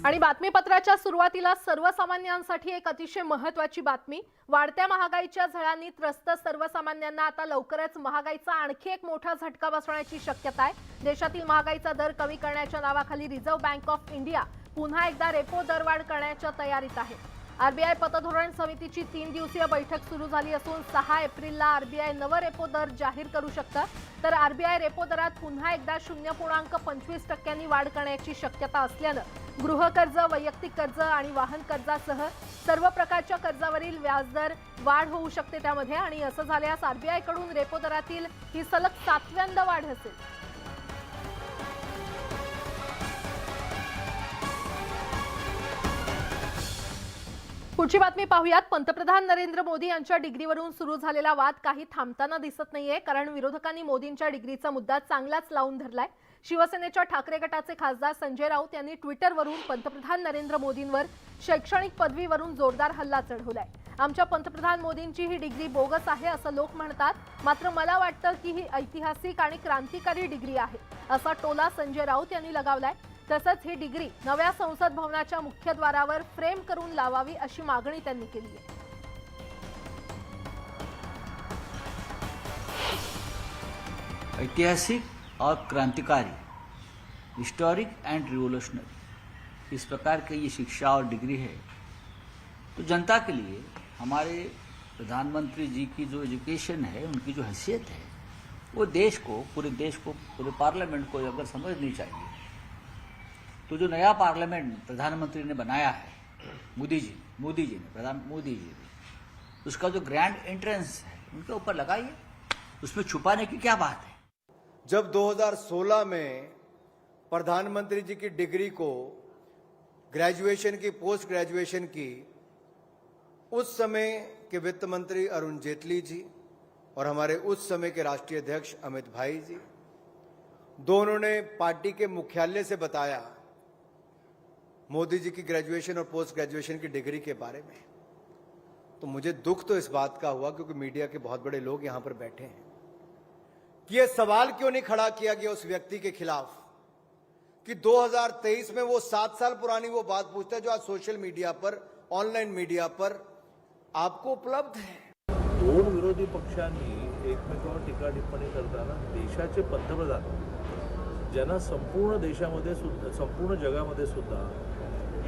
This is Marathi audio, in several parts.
आणि बातमीपत्राच्या सुरुवातीला सर्वसामान्यांसाठी एक अतिशय महत्त्वाची बातमी। वाढत्या महागाईच्या झळांनी त्रस्त सर्वसामान्यांना आता लवकरच महागाईचा आणखी एक मोठा झटका बसण्याची शक्यता आहे। देशातील महागाईचा दर कमी करण्याच्या नावाखाली रिझर्व्ह बँक ऑफ इंडिया पुन्हा एकदा रेपो दरवाढ करण्याच्या तयारीत आहे। आरबीआय पतधोरण समितीची 3 दिवसीय बैठक सुरू झाली असून 6 एप्रिलला आरबीआय नवा रेपो दर जाहीर करू शकतं। तर आरबीआय रेपो दरात पुन्हा एकदा 0.25% वाढ करण्याची शक्यता असल्यानं गृहकर्ज, वैयक्तिक कर्ज आणि वाहन कर्जासह सर्व प्रकारच्या कर्जावरील व्याजदर वाढ होऊ शकते त्यामध्ये। आणि असं झाल्यास आरबीआय कडून रेपो दरातील ही सलग 7व्यांदा वाढ असेल। पुढची बातमी पाहूयात। पंतप्रधान नरेंद्र मोदी यांच्या डिग्रीवरून सुरू झालेला वाद काही थांबताना दिसत नाहीये, कारण विरोधकांनी मोदींच्या डिग्रीचा मुद्दा चांगलाच लावून धरलाय। शिवसेनेच्या ठाकरे गटाचे खासदार संजय राऊत यांनी ट्विटरवरून पंतप्रधान नरेंद्र मोदींवर शैक्षणिक पदवीवरून जोरदार हल्ला चढवलाय। आमच्या पंतप्रधान मोदींची ही डिग्री बोगस आहे असं लोक म्हणतात, मात्र मला वाटतं की ही ऐतिहासिक आणि क्रांतिकारी डिग्री आहे असा टोला संजय राऊत यांनी लगावलाय। तसंच ही डिग्री नव्या संसद भवनाच्या मुख्यद्वारावर फ्रेम करून लावावी अशी मागणी त्यांनी केली आहे। ऐतिहासिक और क्रांतिकारी, हिस्टोरिक एंड रिवोल्यूशनरी, इस प्रकार की ये शिक्षा और डिग्री है तो जनता के लिए हमारे प्रधानमंत्री जी की जो एजुकेशन है, उनकी जो हैसियत है, वो देश को, पूरे पार्लियामेंट को अगर समझनी चाहिए। तो जो नया पार्लियामेंट प्रधानमंत्री ने बनाया है, मोदी जी ने, उसका जो ग्रैंड एंट्रेंस है उनके ऊपर लगाइए, उसमें छुपाने की क्या बात है। जब 2016 में प्रधानमंत्री जी की डिग्री को ग्रेजुएशन की, पोस्ट ग्रेजुएशन की, उस समय के वित्त मंत्री अरुण जेटली जी और हमारे उस समय के राष्ट्रीय अध्यक्ष अमित भाई जी, दोनों ने पार्टी के मुख्यालय से बताया मोदी जी की ग्रेजुएशन और पोस्ट ग्रेजुएशन की डिग्री के बारे में, तो मुझे दुख तो इस बात का हुआ, क्योंकि मीडिया के बहुत बड़े लोग यहां पर बैठे हैं, कि यह सवाल क्यों नहीं खड़ा किया गया उस व्यक्ति के खिलाफ कि 2023 में वो 7 साल पुरानी वो बात पूछता है जो आज सोशल मीडिया पर, ऑनलाइन मीडिया पर आपको उपलब्ध है। दोन विरोधी पक्षांनी एकमेकांवर टीका टिप्पणी करताना देशाचे पंतप्रधान, ज्यांना संपूर्ण देशामध्ये सुद्धा, संपूर्ण जगामध्ये सुद्धा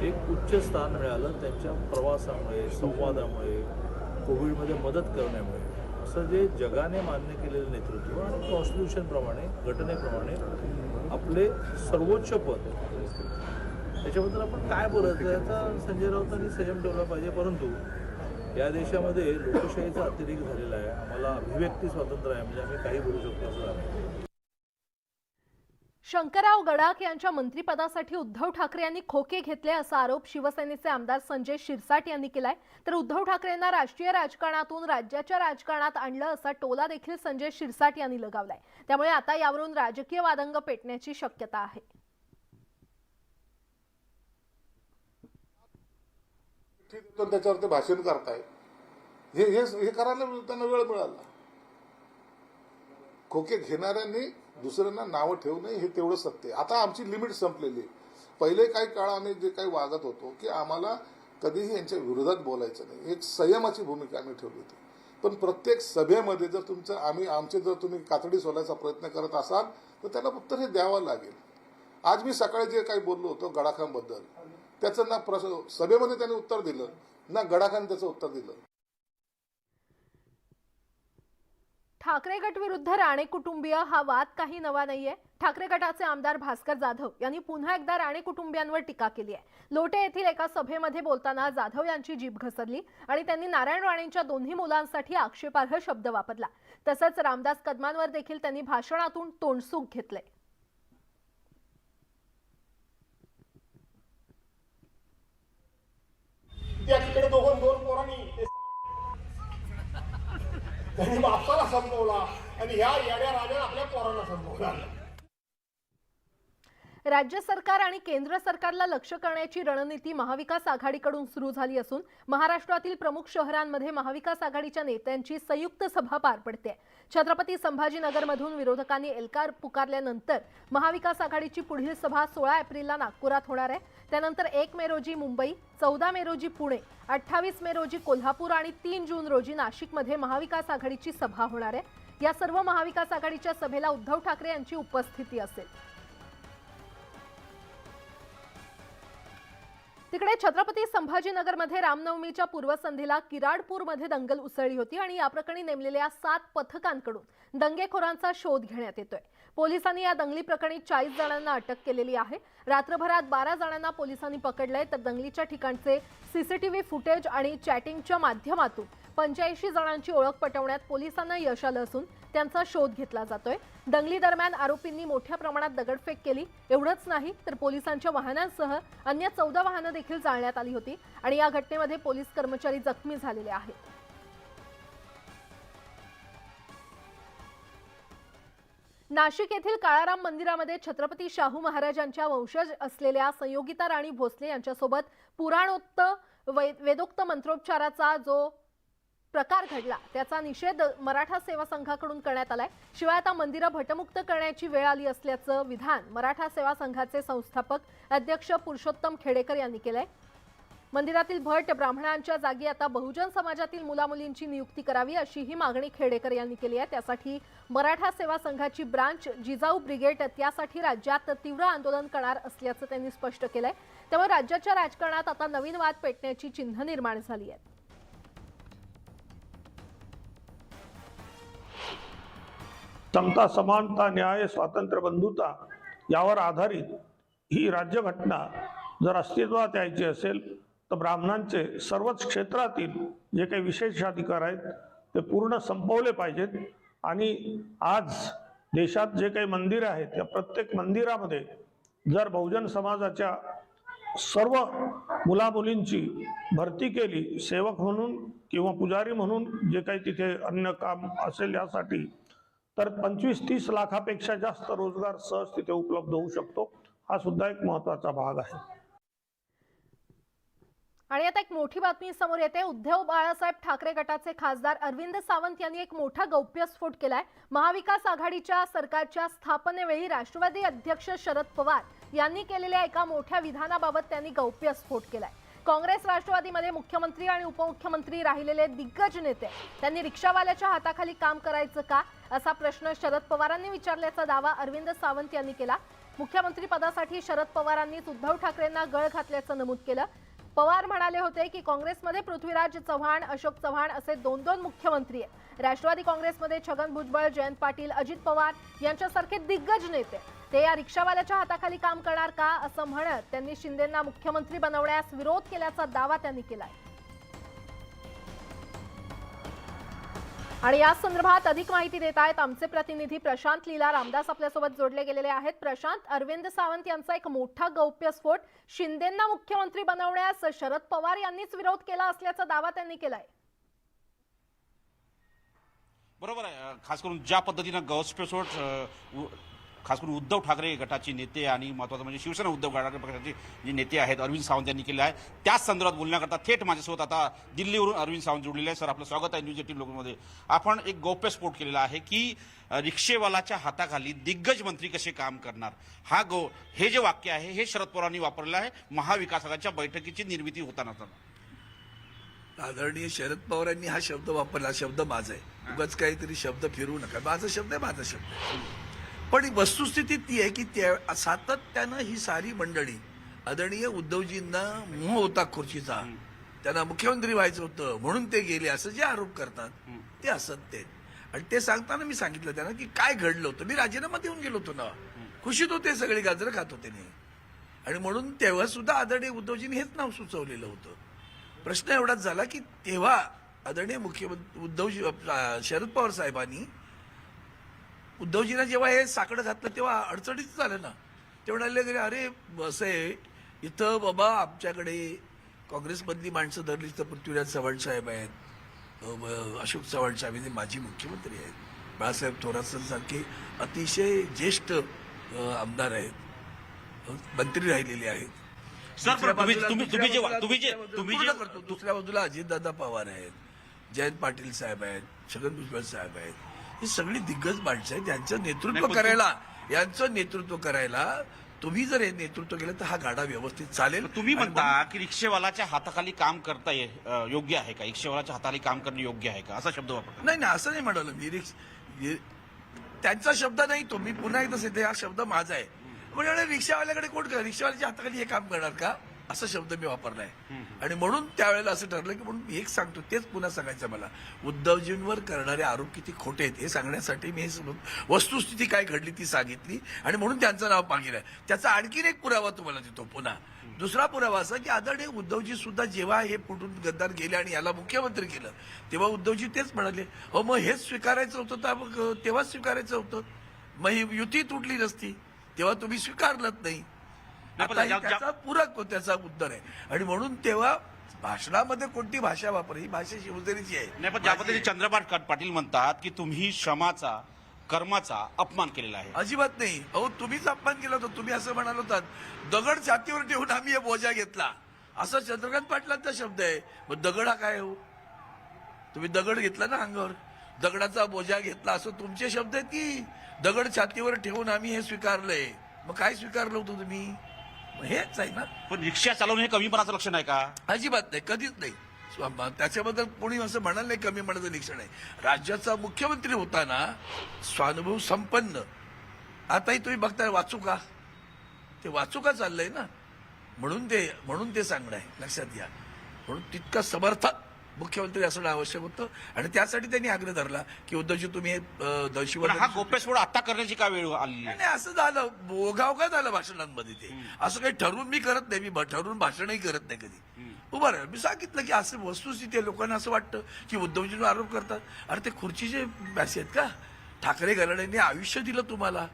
एक उच्च स्थान मिळालं त्यांच्या प्रवासामुळे, संवादामुळे, कोविडमध्ये मदत करण्यामुळे, असं जे जगाने मान्य केलेलं नेतृत्व आणि कॉन्स्टिट्यूशनप्रमाणे, घटनेप्रमाणे आपले सर्वोच्च पद, त्याच्याबद्दल आपण काय बोलायचं याचा संजय राऊतांनी संयम ठेवला पाहिजे। परंतु या देशामध्ये लोकशाहीचा अतिरेक झालेला आहे, आम्हाला अभिव्यक्ती स्वातंत्र्य आहे, म्हणजे आम्ही काही बोलू शकतो असं नाही। शंकरराव गडाख यांच्या मंत्रिपदासाठी उद्धव ठाकरे यांनी खोके घेतले असा आरोप शिवसेनेचे आमदार संजय शिरसाट यांनी केलाय। तर उद्धव ठाकरेंना राष्ट्रीय राजकारणातून राज्याच्या राजकारणात आणलं असा टोला देखील संजय शिरसाट यांनी लगावलाय। त्यामुळे आता यावरून राजकीय वादंग पेटण्याची शक्यता आहे। तो त्याच्यावरती भाषण करताय, हे करायला त्यांना वेळ मिळाला। खोके घेणाऱ्यांनी दुसऱ्यांना नावं ठेवू नये, हे तेवढं सत्य आहे। आता आमची लिमिट संपलेली आहे। पहिले काही काळ आम्ही जे काही वागत होतो की आम्हाला कधीही यांच्या विरोधात बोलायचं नाही, एक संयमाची भूमिका आम्ही ठेवली होती। पण प्रत्येक सभेमध्ये जर जर तुम्ही कातडी सोलायचा प्रयत्न करत असाल तर त्याला उत्तर हे द्यावं लागेल। आज मी सकाळी जे काही बोललो होतो गडाखांबद्दल, त्याचं ना सभेमध्ये त्यांनी उत्तर दिलं, ना गडाखान त्याचं उत्तर दिलं। ठाकरे गट विरुद्ध राणे कुटुंबीय हा वाद काही नवा नाहीये। ठाकरे गटाचे आमदार भास्कर जाधव यांनी पुन्हा एकदा राणे कुटुंबियांवर टीका केली आहे। लोटे येथील एका सभेमध्ये बोलताना जाधव यांची जीभ घसरली आणि त्यांनी नारायण राणेंच्या दोन्ही मुलांसाठी आक्षेपार्ह शब्द वापरला। तसंच रामदास कदमांवर देखील त्यांनी भाषणातून तोंडसूक घेतले। त्यांनी बापाला संपवला आणि या येड्या राजाने आपल्या पोरांना संपवला। राज्य सरकार आणि केंद्र सरकारला लक्ष्य करण्याची रणनीती महाविकास आघाडीकडून सुरू झाली असून महाराष्ट्रातील प्रमुख शहरांमध्ये महाविकास आघाडीच्या नेत्यांची संयुक्त सभा पार पडते। छत्रपती संभाजीनगरमधून विरोधकांनी एल्गार पुकारल्यानंतर महाविकास आघाडीची पुढील सभा 16 एप्रिलला नागपुरात होणार आहे। त्यानंतर 1 मे रोजी मुंबई, 14 मे रोजी पुणे, 28 मे रोजी कोल्हापूर आणि 3 जून रोजी नाशिकमध्ये महाविकास आघाडीची सभा होणार आहे। या सर्व महाविकास आघाडीच्या सभेला उद्धव ठाकरे यांची उपस्थिती असेल। तिकडे छत्रपती संभाजीनगरमध्ये रामनवमीच्या पूर्वसंध्येला किराडपूरमध्ये दंगल उसळली होती आणि या प्रकरणी नेमलेल्या 7 पथकांकडून दंगेखोरांचा शोध घेण्यात येतोय। पोलिसांनी या दंगली प्रकरणी 40 जणांना अटक केलेली आहे। रात्रभरात 12 जणांना पोलिसांनी पकडलंय, तर दंगलीच्या ठिकाणचे सीसीटीव्ही फुटेज आणि चॅटिंगच्या माध्यमातून 85 जणांची ओळख पटवण्यात पोलिसांना यश आलं असून त्यांचा शोध घेतला जातोय। दंगली दरम्यान आरोपींनी मोठ्या प्रमाणात दगडफेक केली। एवढंच नाही तर पोलिसांच्या वाहनांसह अन्य 14 वाहनं देखील जाळण्यात आली होती आणि या घटनेमध्ये पोलीस कर्मचारी जखमी झालेले आहेत। नाशिक येथील काळाराम मंदिरामध्ये छत्रपती शाहू महाराजांच्या वंशज असलेल्या संयोगिता राणी भोसले यांच्यासोबत पुराणोक्त वेदोक्त मंत्रोच्चाराचा जो प्रकार घडला त्याचा निषेध मराठा सेवा संघाकडून करण्यात आलाय। शिवाय आता मंदिरं भटमुक्त करण्याची वेळ आली असल्याचं विधान मराठा सेवा संघाचे संस्थापक अध्यक्ष पुरुषोत्तम खेडेकर यांनी केलंय। मंदिरातील भट ब्राह्मणांच्या जागी आता बहुजन समाजातील मुलामुलींची नियुक्ती करावी अशी ही मागणी खेडेकर यांनी केली आहे। त्यासाठी मराठा सेवा संघाची ब्रांच जिजाऊ ब्रिगेड त्यासाठी राज्यात तीव्र आंदोलन करणार असल्याचं त्यांनी स्पष्ट केलंय। त्यामुळे राज्याच्या राजकारणात आता नवीन वाद पेटण्याची चिन्ह निर्माण झाली आहेत। समता, समानता, न्याय, स्वातंत्र्य, बंधुता यावर आधारित ही राज्यघटना जर अस्तित्वात यायची असेल तर ब्राह्मणांचे सर्वच क्षेत्रातील जे काही विशेषाधिकार आहेत ते पूर्ण संपवले पाहिजेत। आणि आज देशात जे काही मंदिरं आहेत त्या प्रत्येक मंदिरामध्ये जर बहुजन समाजाच्या सर्व मुलामुलींची भरती केली, सेवक म्हणून किंवा पुजारी म्हणून जे काही तिथे अन्य काम असेल यासाठी, तर 25-30 लाखापेक्षा जास्त रोजगार सहज तिथे उपलब्ध होऊ शकतो। हा सुद्धा एक महत्त्वाचा भाग आहे। आणि आता एक मोठी बातमी समोर येते। उद्धव बाळासाहेब ठाकरे गटाचे खासदार अरविंद सावंत यांनी एक मोठा गौप्यस्फोट केलाय। महाविकास आघाडीच्या सरकारच्या स्थापनेवेळी राष्ट्रवादी अध्यक्ष शरद पवार यांनी केलेल्या एका मोठ्या विधानाबाबत त्यांनी गौप्यस्फोट केलाय। काँग्रेस राष्ट्रवादीमध्ये मुख्यमंत्री आणि उपमुख्यमंत्री राहिलेले दिग्गज नेते त्यांनी रिक्षावाल्याच्या हाताखाली काम करायचं का असा प्रश्न शरद पवारांनी विचारल्याचा दावा अरविंद सावंत यांनी केला। मुख्यमंत्री पदासाठी शरद पवारांनीच उद्धव ठाकरेंना गळ घातल्याचं नमूद केलं। पवार म्हणाले होते की काँग्रेसमध्ये पृथ्वीराज चव्हाण, अशोक चव्हाण असे 2 मुख्यमंत्री आहेत। राष्ट्रवादी काँग्रेसमध्ये छगन भुजबळ, जयंत पाटील, अजित पवार यांच्यासारखे दिग्गज नेते ते या रिक्षावाल्याच्या हाताखाली काम करणार का असं म्हणत त्यांनी शिंदेंना मुख्यमंत्री बनवण्यास विरोध केल्याचा दावा त्यांनी केलाय। आणि या संदर्भात अधिक माहिती देत आहेत आमचे प्रतिनिधी प्रशांत लीला रामदास आपल्यासोबत जोडले गेलेले आहेत। प्रशांत, अरविंद सावंत यांचा एक मोठा गौप्यस्फोट, शिंदेंना मुख्यमंत्री बनवण्यास शरद पवार यांनीच विरोध केला असल्याचा दावा त्यांनी केलाय। बरोबर आहे। खास करून ज्या पद्धतीनं गौप्यस्फोट खास करून उद्धव ठाकरे गटाचे नेते आणि महत्त्वाचं म्हणजे शिवसेना उद्धव ठाकरे पक्षाचे जे नेते आहेत अरविंद सावंत यांनी केले आहे, त्याच संदर्भात बोलण्याकरता थेट माझ्यासोबत आता दिल्लीवरून अरविंद सावंत जोडलेले आहे। सर, आपलं स्वागत आहे न्यूज 18 लोकमध्ये। आपण एक गौप्यस्फोट केलेला आहे की रिक्षेवालाच्या हाताखाली दिग्गज मंत्री कसे काम करणार, हे जे वाक्य आहे हे शरद पवारांनी वापरलेलं आहे महाविकास आघाडीच्या बैठकीची निर्मिती होताना। आदरणीय शरद पवारांनी हा शब्द वापरला, शब्द माझा आहे, उगाच काहीतरी शब्द फिरवू नका, माझा शब्द आहे, माझा शब्द आहे। पण वस्तुस्थिती ती आहे की सातत्यानं ही सारी मंडळी आदरणीय उद्धवजींना मोह होता खुर्चीचा, त्यांना मुख्यमंत्री व्हायचं होतं म्हणून ते गेले असं जे आरोप करतात ते असत्य आहे। आणि ते सांगताना मी सांगितलं त्यांना की काय घडलं होतं, मी राजीनामा देऊन गेलो होतो ना, खुशीत होते, सगळे गाजरं खात होते नाही, आणि म्हणून तेव्हा सुद्धा आदरणीय उद्धवजींनी हेच नाव सुचवलेलं होतं। प्रश्न एवढाच झाला की तेव्हा आदरणीय मुख्यमंत्री शरद पवार साहेबांनी उद्धवजींना जेव्हा हे साकडं घातलं तेव्हा अडचणीच झालं ना। ते म्हणाले अरे असं आहे, इथं बाबा आमच्याकडे काँग्रेसमधली माणसं धरली तर पृथ्वीराज चव्हाण साहेब आहेत, अशोक चव्हाण साहेब हे माजी मुख्यमंत्री आहेत, बाळासाहेब थोरात सारखे अतिशय ज्येष्ठ आमदार आहेत, मंत्री राहिलेले आहेत. सर, पण तुम्ही दुसऱ्या तुम्ही तुम्ही बाजूला- जे तुम्ही जे दुसऱ्या तुम्ही पूर्ण जे करतो. दुसऱ्या बाजूला अजितदादा पवार आहेत, जयंत पाटील साहेब आहेत, छगन भुजबळ साहेब आहेत. ही सगळी दिग्गज माणसं आहेत. यांचं नाही, नेतृत्व पण करायला तुम्ही जर हे नेतृत्व केलं तर हा गाडा व्यवस्थित चालेल. तुम्ही आणि म्हणता की रिक्षेवालाच्या हाताखाली काम करता योग्य आहे का? रिक्षेवालाच्या हाताखाली काम करणं योग्य आहे का? असा शब्द वापरता. नाही असं नाही म्हणालो मी. त्यांचा शब्द नाही तो, मी पुन्हा एकदा सांगते, हा शब्द माझा आहे. म्हणजे रिक्षावाल्याकडे कोण कर, रिक्षावाल्याच्या हाताखाली हे काम करणार का, असा शब्द मी वापरलाय. आणि म्हणून त्यावेळेला असं ठरलं की म्हणून मी एक सांगतो, तेच पुन्हा सांगायचं मला. उद्धवजींवर करणारे आरोप किती खोटे आहेत हे सांगण्यासाठी मी वस्तुस्थिती काय घडली ती सांगितली आणि म्हणून त्यांचं नाव मागितलं. त्याचा आणखीन एक पुरावा तुम्हाला देतो पुन्हा. दुसरा पुरावा असा की आदरणीय उद्धवजी सुद्धा जेव्हा हे फुटून गद्दार गेले आणि याला मुख्यमंत्री केलं तेव्हा उद्धवजी तेच म्हणाले, मग हेच स्वीकारायचं होतं तर मग तेव्हाच स्वीकारायचं होतं. मग ही युती तुटली नसती, तेव्हा तुम्ही स्वीकारलंच नाही. आता हे त्याचा पूरक त्याचा उत्तर आहे. आणि म्हणून तेव्हा भाषणामध्ये कोणती भाषा वापर, ही भाषा शिवसेनेची आहे. नाही, पण ज्या पद्धतीने चंद्रकांत पाटील म्हणतात की तुम्ही श्रमाचा कर्माचा अपमान केलेला आहे. अजिबात नाही. तुम्हीच अपमान केला होता. तुम्ही असं म्हणाल होतात, दगड छातीवर ठेवून आम्ही हे बोजा घेतला, असा चंद्रकांत पाटलांचा शब्द आहे. मग दगड हा काय हो? तुम्ही दगड घेतला ना अंगावर, दगडाचा बोजा घेतला, असं तुमचे शब्द आहेत की दगड छातीवर ठेवून आम्ही हे स्वीकारलंय. मग काय स्वीकारलं होतं तुम्ही? हेच आहे ना. पण रिक्षा चालवणं हे कमीपणाचं लक्षण आहे का? अजिबात नाही, कधीच नाही. त्याच्याबद्दल कोणी असं म्हणाल नाही कमी मनाचं लक्षण आहे. राज्याचा मुख्यमंत्री होताना स्वानुभव संपन्न, आताही तुम्ही बघताय वाचू का, ते वाचू का चाललंय ना, म्हणून ते सांगणं आहे, लक्षात घ्या. म्हणून तितका समर्थ मुख्यमंत्री असणं आवश्यक होतं आणि त्यासाठी त्यांनी आग्रह धरला की उद्धवजी तुम्ही पण हा गोप्यस्फोट आता करण्याची का वेळ आली? नाही असं झालं, ओघावघा झालं भाषणांमध्ये. ते असं काही ठरवून मी करत नाही, मी ठरवून भाषणही करत नाही कधी. उभं राहा, मी सांगितलं की असं वस्तुस्थिती आहे. लोकांना असं वाटतं की उद्धवजींवर आरोप करतात. अरे ते खुर्चीचे मॅसे आहेत का? ठाकरे घराण्याने आयुष्य दिलं तुम्हाला.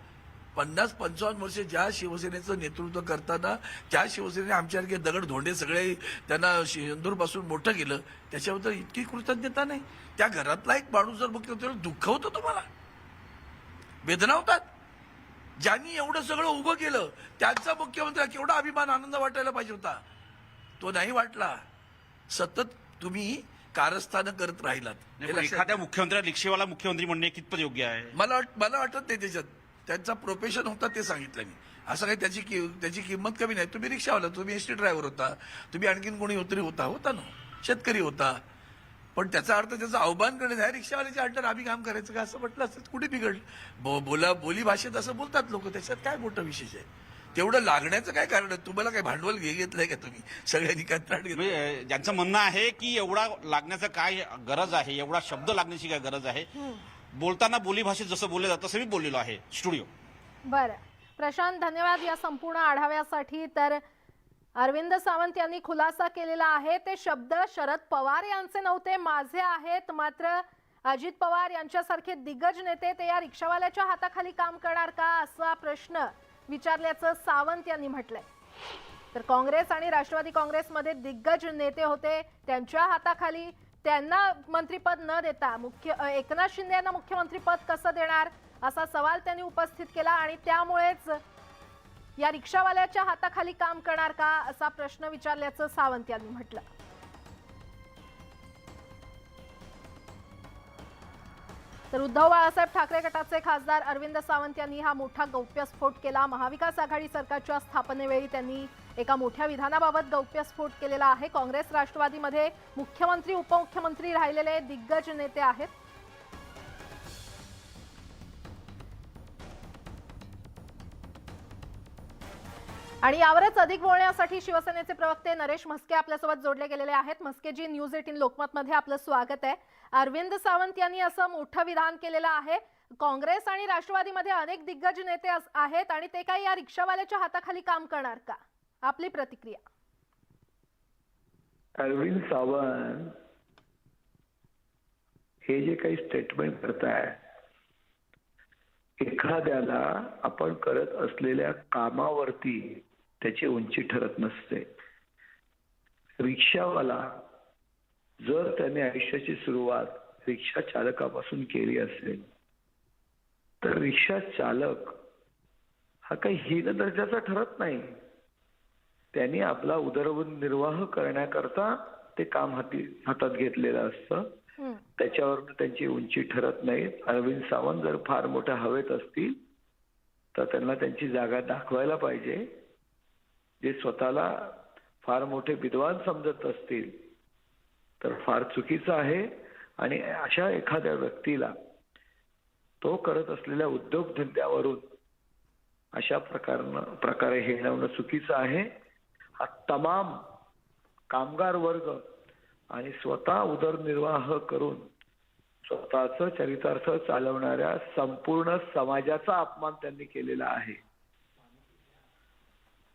50-55 वर्ष ज्या शिवसेनेचं नेतृत्व करताना त्या शिवसेनेने आमच्यासारखे दगड धोंडे सगळे त्यांना सिंदूरपासून मोठं केलं, त्याच्याबद्दल इतकी कृतज्ञता नाही. त्या घरातला एक माणूस जर मुख्यमंत्री दुःख होतं तुम्हाला, वेदना होतात. ज्यांनी एवढं सगळं उभं केलं त्यांचा मुख्यमंत्री केवढा अभिमान आनंद वाटायला पाहिजे होता, तो नाही वाटला. सतत तुम्ही कारस्थानं करत राहिलात. एखाद्या मुख्यमंत्र्याला रिक्षेवाला मुख्यमंत्री म्हणणे कितपत योग्य आहे? मला वाटत नाही. त्याच्यात त्यांचा प्रोफेशन होता ते सांगितलं मी. असं काही त्याची किंमत कमी नाही. तुम्ही रिक्षावाला, तुम्ही एसटी ड्रायव्हर होता, तुम्ही आणखीन कोणी होता ना, शेतकरी होता. पण त्याचा अर्थ त्याचं आव्हान करण्याचं आहे. रिक्षावाल्याच्या अंडर आम्ही काम करायचं का असं म्हटलं असतं कुठे बिघडलं? बोली भाषेत असं बोलतात लोक, त्याच्यात काय मोठं विशेष आहे? तेवढं लागण्याचं काय कारण आहे? तुम्हाला काय भांडवल घेतलंय का तुम्ही सगळ्यांनी कंत्राट घेतलं? ज्यांचं म्हणणं आहे की एवढा लागण्याचं काय गरज आहे, एवढा शब्द लागण्याची काय गरज आहे, बोलताना बोली भाषेत जसं बोललं जातं तसं मी बोललेलो आहे स्टुडिओ. बरं प्रशांत, धन्यवाद या संपूर्ण आढाव्यासाठी. तर अरविंद सावंत यांनी खुलासा केलेला आहे, ते शब्द शरद पवार यांचे नव्हते, माझे आहेत. मात्र अजित पवार यांच्यासारखे दिग्गज नेते ते या रिक्षावाल्याच्या हाताखाली काम करणार का, असा प्रश्न विचारल्याचं सावंत यांनी म्हटलंय. तर काँग्रेस आणि राष्ट्रवादी काँग्रेसमध्ये दिग्गज नेते होते, त्यांच्या हाताखाली त्यांना मंत्रिपद न देता एकनाथ शिंदे यांना मुख्यमंत्रीपद कसं देणार, असा सवाल त्यांनी उपस्थित केला. आणि त्यामुळेच या रिक्षावाल्याच्या हाताखाली काम करणार का, असा प्रश्न विचारल्याचं सावंत यांनी म्हटलं. तर उद्धव बाळासाहेब ठाकरे गटाचे खासदार अरविंद सावंत यांनी हा मोठा गौप्यस्फोट केला. महाविकास आघाडी सरकारच्या स्थापनेवेळी त्यांनी एका मोठ्या विधानाबाबत गौप्यस्फोट केलेला आहे. काँग्रेस राष्ट्रवादीमध्ये मुख्यमंत्री उपमुख्यमंत्री राहिलेले दिग्गज नेते आहेत. आणि यावरच अधिक बोलण्यासाठी शिवसेनेचे प्रवक्ते नरेश म्हस्के आपल्यासोबत जोडले गेलेले आहेत. म्हस्केजी, न्यूज 18 लोकमत मध्ये आपलं स्वागत आहे. अरविंद सावंत यांनी असं मोठं विधान केलेलं आहे. काँग्रेस आणि राष्ट्रवादीमध्ये अनेक दिग्गज नेते आहेत आणि ते काही या रिक्षावाल्याच्या हाताखाली काम करणार का, आपली प्रतिक्रिया? अरविंद सावंत हे जे काही स्टेटमेंट करताय, एखाद्याला आपण करत असलेल्या कामावरती त्याची उंची ठरत नसते. रिक्षावाला जर त्याने आयुष्याची सुरुवात रिक्षा चालकापासून केली असेल तर रिक्षा चालक हा काही हीन दर्जाचा ठरत नाही. त्यांनी आपला उदरनिर्वाह करण्याकरता ते काम हातात घेतलेलं असतं. त्याच्यावर त्यांची उंची ठरत नाही. अरविंद सावंत जर फार मोठ्या हवेत असतील तर त्यांना त्यांची जागा दाखवायला पाहिजे. जे स्वतःला फार मोठे विद्वान समजत असतील तर फार चुकीचं आहे. आणि अशा एखाद्या व्यक्तीला तो करत असलेल्या उद्योगधंद्यावरून अशा प्रकारे हिणवणं चुकीचं आहे. हा तमाम कामगार वर्ग आणि स्वतः उदरनिर्वाह करून स्वतःचं चरितार्थ चालवणाऱ्या संपूर्ण समाजाचा अपमान त्यांनी केलेला आहे.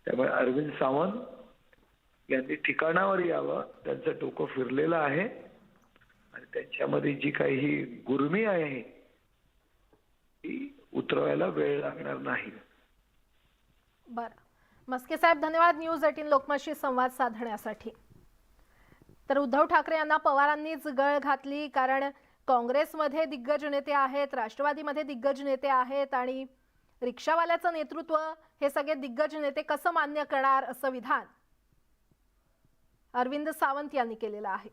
त्यामुळे अरविंद सावंत यांनी ठिकाणावर यावं. त्यांचं डोकं फिरलेलं आहे आणि त्यांच्यामध्ये जी काही गुर्मी आहे ती उतरवायला वेळ लागणार नाही. बरं, मस्के साहेब धन्यवाद न्यूज 18 लोकमतशी संवाद साधण्यासाठी. तर उद्धव ठाकरे यांना पवारांनीच गळ घातली, कारण काँग्रेसमध्ये दिग्गज नेते आहेत, राष्ट्रवादीमध्ये दिग्गज नेते आहेत आणि रिक्षावाल्याचं नेतृत्व हे सगळे दिग्गज नेते कसं मान्य करणार असं विधान अरविंद सावंत यांनी केलेलं आहे.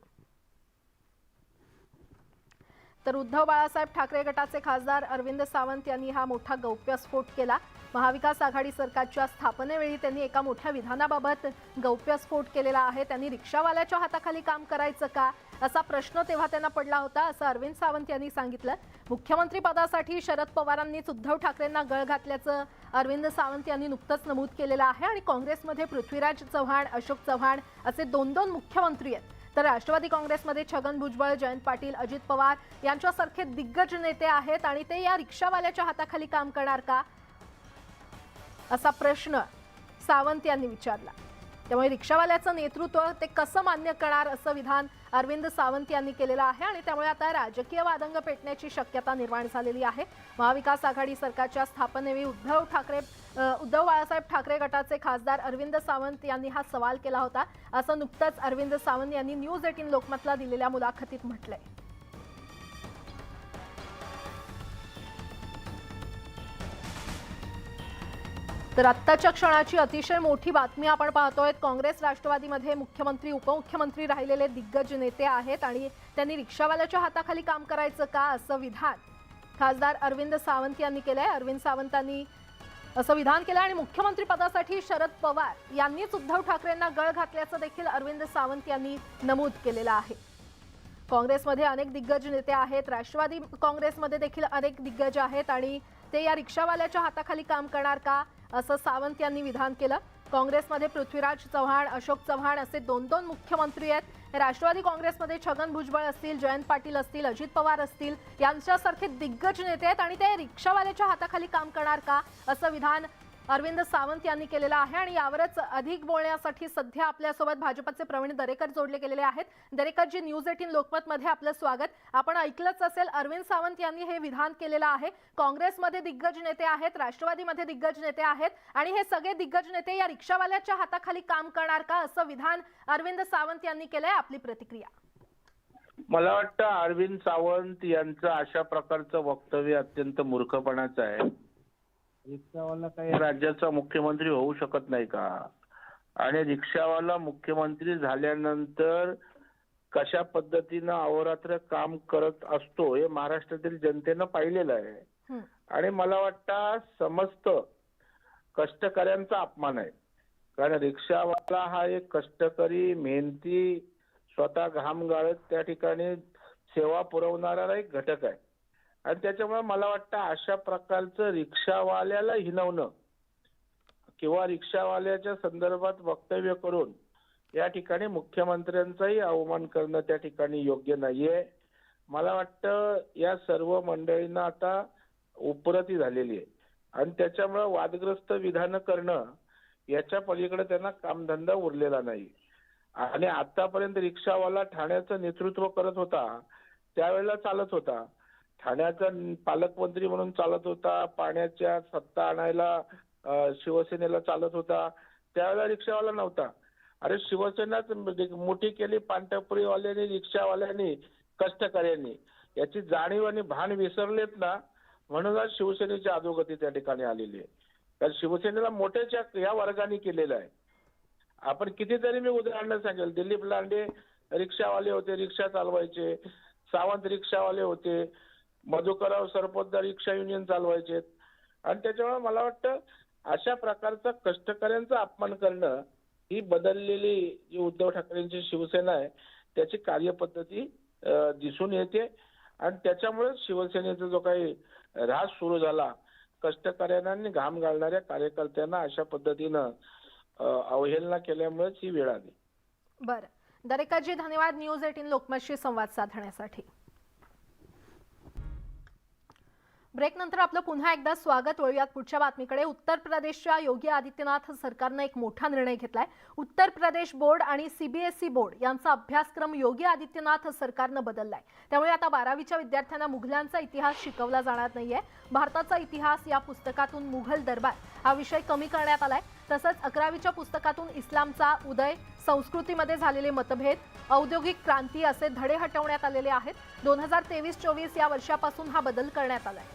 तर उद्धव बाळासाहेब ठाकरे गटाचे खासदार अरविंद सावंत यांनी हा मोठा गौप्यस्फोट केला. महाविकास आघाडी सरकारच्या स्थापनेवेळी त्यांनी एका मोठ्या विधानाबाबत गौप्यस्फोट केलेला आहे. त्यांनी रिक्षावाल्याच्या हाताखाली काम करायचं का असा प्रश्न तेव्हा त्यांना पडला होता, असं अरविंद सावंत यांनी सांगितलं. मुख्यमंत्री पदासाठी शरद पवारांनीच उद्धव ठाकरेंना गळ घातल्याचं अरविंद सावंत यांनी नुकतंच नमूद केलेलं आहे. आणि काँग्रेसमध्ये पृथ्वीराज चव्हाण, अशोक चव्हाण असे दोन मुख्यमंत्री आहेत. तर राष्ट्रवादी काँग्रेसमध्ये छगन भुजबळ, जयंत पाटील, अजित पवार यांच्यासारखे दिग्गज नेते आहेत आणि ते या रिक्षावाल्याच्या हाताखाली काम करणार का असा प्रश्न सावंत यांनी विचारला. त्यामुळे रिक्षावाल्याचं नेतृत्व ते कसं मान्य करणार असं विधान अरविंद सावंत यांनी केलेलं आहे. आणि त्यामुळे आता राजकीय वादंग पेटण्याची शक्यता निर्माण झालेली आहे. महाविकास आघाडी सरकारच्या स्थापनेवेळी उद्धव बाळासाहेब ठाकरे गटाचे खासदार अरविंद सावंत यांनी हा सवाल केला होता, असं नुकतंच अरविंद सावंत यांनी न्यूज 18 लोकमतला दिलेल्या मुलाखतीत म्हटलंय. तर आत्ताच्या क्षणाची अतिशय मोठी बातमी आपण पाहतोय. काँग्रेस राष्ट्रवादीमध्ये मुख्यमंत्री उपमुख्यमंत्री राहिलेले दिग्गज नेते आहेत आणि त्यांनी रिक्षावाल्याच्या हाताखाली काम करायचं का असं विधान खासदार अरविंद सावंत यांनी केलंय. अरविंद सावंतांनी असं विधान केलं आणि मुख्यमंत्री पदासाठी शरद पवार यांनीच उद्धव ठाकरेंना गळ घातल्याचं देखील अरविंद सावंत यांनी नमूद केलेलं आहे. काँग्रेसमध्ये अनेक दिग्गज नेते आहेत, राष्ट्रवादी काँग्रेसमध्ये देखील अनेक दिग्गज आहेत आणि ते या रिक्षावाल्याच्या हाताखाली काम करणार का असं सावंत यांनी विधान केलं. काँग्रेसमध्ये पृथ्वीराज चव्हाण, अशोक चव्हाण असे दोन मुख्यमंत्री आहेत. राष्ट्रवादी काँग्रेसमध्ये छगन भुजबळ असतील, जयंत पाटील असतील, अजित पवार असतील यांच्यासारखे दिग्गज नेते आहेत आणि ते रिक्षावाल्याच्या हाताखाली काम करणार का असं विधान अरविंद सावंत यांनी केलेलं आहे. आणि यावरच अधिक बोलण्यासाठी सध्या आपल्यासोबत भाजपचे प्रवीण दरेकर जोडले गेलेले आहेत. दरेकरजी, न्यूज 18 लोकमतमध्ये आपलं स्वागत. आपण ऐकलंच असेल, अरविंद सावंत यांनी हे विधान केलेलं आहे. काँग्रेसमध्ये दिग्गज नेते आहेत, राष्ट्रवादीमध्ये दिग्गज नेते आहेत आणि हे सगळे दिग्गज नेते या रिक्षावाल्याच्या हाताखाली काम करणार का असं विधान अरविंद सावंत यांनी केलंय. आपली प्रतिक्रिया? मला वाटतं अरविंद सावंत यांचं अशा प्रकारचं वक्तव्य अत्यंत मूर्खपणाचं आहे. रिक्षावाला काही राज्याचा मुख्यमंत्री होऊ शकत नाही का? आणि रिक्षावाला मुख्यमंत्री झाल्यानंतर कशा पद्धतीनं अहोरात्र काम करत असतो हे महाराष्ट्रातील जनतेनं पाहिलेलं आहे. आणि मला वाटतं समस्त कष्टकऱ्यांचा अपमान आहे. कारण रिक्षावाला हा एक कष्टकरी, मेहनती, स्वतः घाम गाळत त्या ठिकाणी सेवा पुरवणारा एक घटक आहे. आणि त्याच्यामुळे मला वाटतं अशा प्रकारचं रिक्षावाल्याला हिणवणं किंवा रिक्षावाल्याच्या संदर्भात वक्तव्य करून या ठिकाणी मुख्यमंत्र्यांचाही अवमान करणं त्या ठिकाणी योग्य नाहीये. मला वाटतं या सर्व मंडळींना आता उपरती झालेली आहे आणि त्याच्यामुळे वादग्रस्त विधानं करणं याच्या पलीकडे त्यांना कामधंदा उरलेला नाही. आणि आतापर्यंत रिक्षावाला ठाण्याचं नेतृत्व करत होता, त्यावेळेला चालत होता. ठाण्याचा पालकमंत्री म्हणून चालत होता, पाण्याच्या सत्ता आणायला शिवसेनेला चालत होता, त्यावेळेला रिक्षावाला नव्हता. अरे शिवसेनाच मोठी केली पांढरपुरीवाल्यांनी, रिक्षावाल्यांनी, कष्टकऱ्यांनी. याची जाणीव आणि भान विसरलेत ना, म्हणूनच शिवसेनेची अधोगती त्या ठिकाणी आलेली आहे. कारण शिवसेनेला मोठ्याच्या या वर्गाने केलेलं आहे. आपण कितीतरी मी उदाहरणं सांगेल. दिलीप लांडे रिक्षावाले होते, रिक्षा चालवायचे. सावंत रिक्षावाले होते. मधुकरराव सरपोतदार रिक्षा युनियन चालवायचे. आणि त्याच्यामुळे मला वाटतं अशा प्रकारचा कष्टकऱ्यांचा अपमान करणं ही बदललेली जी उद्धव ठाकरेंची शिवसेना आहे त्याची कार्यपद्धती दिसून येते. आणि त्याच्यामुळे शिवसेनेचा जो काही ऱ्हास सुरू झाला, कष्टकऱ्यांना आणि घाम घालणाऱ्या कार्यकर्त्यांना अशा पद्धतीनं अवहेलना केल्यामुळेच ही वेळ आली. बरं, दरेकाजी धन्यवाद न्यूज 18 लोकमतशी संवाद साधण्यासाठी. ब्रेक नंतर आपलं पुन्हा एकदा स्वागत. वळूयात पुढच्या बातमीकडे. उत्तर प्रदेशच्या योगी आदित्यनाथ सरकारनं एक मोठा निर्णय घेतलाय. उत्तर प्रदेश बोर्ड आणि सीबीएसई बोर्ड यांचा अभ्यासक्रम योगी आदित्यनाथ सरकारनं बदललाय. त्यामुळे आता 12वीच्या विद्यार्थ्यांना मुघलांचा इतिहास शिकवला जाणार नाहीये. भारताचा इतिहास या पुस्तकातून मुघल दरबार हा विषय कमी करण्यात आलाय. तसंच 11वीच्या पुस्तकातून इस्लामचा उदय, संस्कृतीमध्ये झालेले मतभेद, औद्योगिक क्रांती असे धडे हटवण्यात आलेले आहेत. 2023-24 या वर्षापासून हा बदल करण्यात आलाय.